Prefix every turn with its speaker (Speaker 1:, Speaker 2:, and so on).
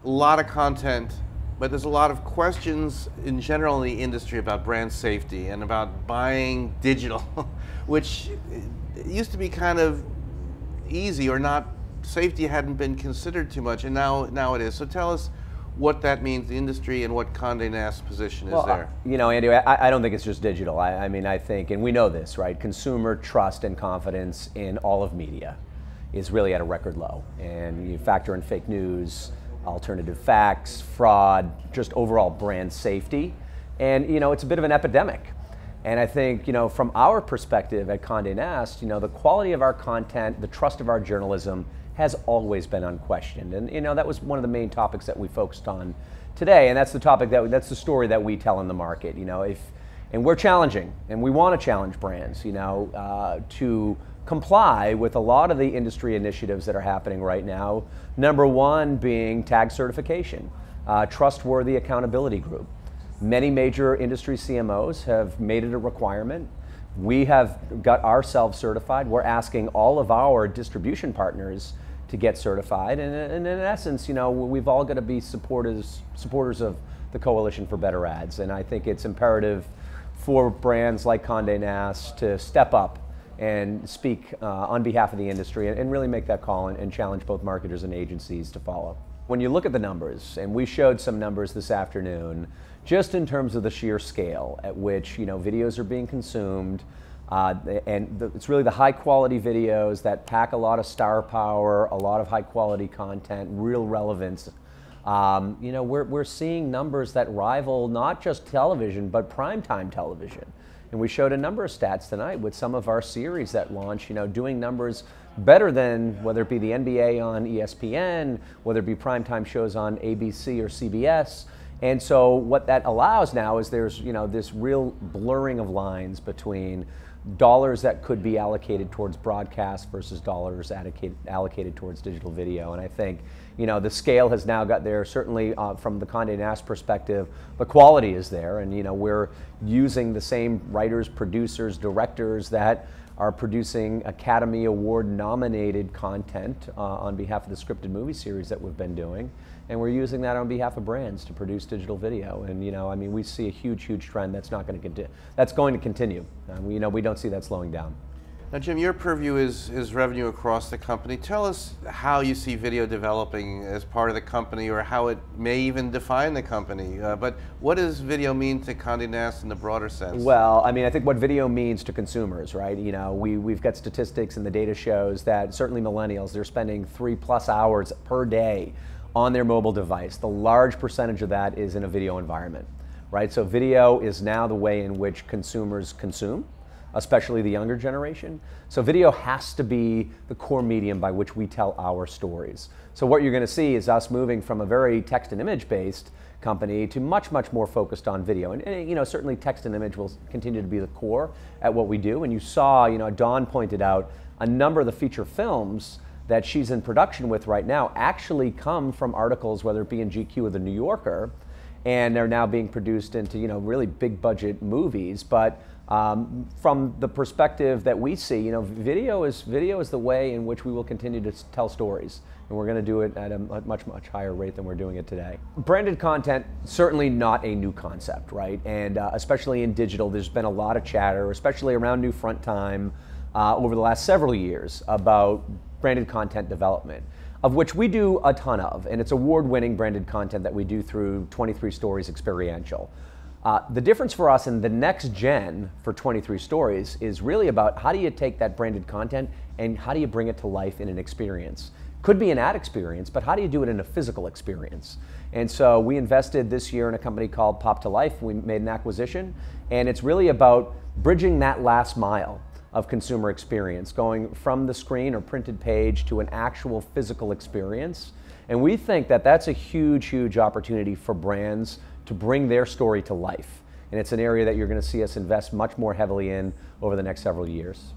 Speaker 1: a lot of content, but there's a lot of questions in general in the industry about brand safety and about buying digital, which used to be kind of easy, or not, safety hadn't been considered too much, and now it is. So tell us what that means, the industry, and what Conde Nast's position is there.
Speaker 2: You know, Andy, I don't think it's just digital. I mean, I think, and we know this, right? Consumer trust and confidence in all of media is really at a record low. And you factor in fake news, alternative facts, fraud, just overall brand safety. And, you know, it's a bit of an epidemic. And I think, you know, from our perspective at Conde Nast, you know, the quality of our content, the trust of our journalism has always been unquestioned. And, you know, that was one of the main topics that we focused on today. And that's the topic that's the story that we tell in the market, you know, and we're challenging, and we want to challenge brands, you know, to comply with a lot of the industry initiatives that are happening right now. Number one being tag certification, trustworthy accountability group. Many major industry CMOs have made it a requirement. We have got ourselves certified. We're asking all of our distribution partners to get certified. And in essence, you know, we've all got to be supporters of the Coalition for Better Ads. And I think it's imperative for brands like Conde Nast to step up and speak on behalf of the industry and really make that call and challenge both marketers and agencies to follow. When you look at the numbers, and we showed some numbers this afternoon, just in terms of the sheer scale at which, you know, videos are being consumed, it's really the high quality videos that pack a lot of star power, a lot of high quality content, real relevance. You know, we're seeing numbers that rival not just television, but primetime television. And we showed a number of stats tonight with some of our series that launch, you know, doing numbers better than whether it be the NBA on ESPN, whether it be primetime shows on ABC or CBS. And so what that allows now is there's, you know, this real blurring of lines between dollars that could be allocated towards broadcast versus dollars allocated towards digital video. And I think, you know, the scale has now got there. Certainly from the Conde Nast perspective, the quality is there, and, you know, we're using the same writers, producers, directors that are producing Academy Award nominated content on behalf of the scripted movie series that we've been doing. And we're using that on behalf of brands to produce digital video. And, you know, I mean, we see a huge trend that's not going to continue. That's going to continue. You know, we don't see that slowing down.
Speaker 1: Now, Jim, your purview is revenue across the company. Tell us how you see video developing as part of the company, or how it may even define the company. But what does video mean to Conde Nast in the broader sense?
Speaker 2: Well, I mean, I think what video means to consumers, right? You know, we've got statistics, and the data shows that certainly millennials, they're spending 3+ hours per day on their mobile device. The large percentage of that is in a video environment, right? So video is now the way in which consumers consume, especially the younger generation. So video has to be the core medium by which we tell our stories. So what you're going to see is us moving from a very text and image based company to much more focused on video. And you know, certainly text and image will continue to be the core at what we do. And you saw, you know, Dawn pointed out a number of the feature films that she's in production with right now actually come from articles, whether it be in GQ or the New Yorker, and they're now being produced into, you know, really big budget movies. But from the perspective that we see, you know, video is the way in which we will continue to tell stories, and we're going to do it at a much higher rate than we're doing it today. Branded content, certainly not a new concept, right? And especially in digital, there's been a lot of chatter, especially around new front time, over the last several years about branded content development, of which we do a ton of, and it's award-winning branded content that we do through 23 Stories Experiential. The difference for us in the next gen for 23 Stories is really about how do you take that branded content and how do you bring it to life in an experience. Could be an ad experience, but how do you do it in a physical experience? And so we invested this year in a company called Pop to Life. We made an acquisition, and it's really about bridging that last mile of consumer experience, going from the screen or printed page to an actual physical experience. And we think that that's a huge opportunity for brands to bring their story to life. And it's an area that you're going to see us invest much more heavily in over the next several years.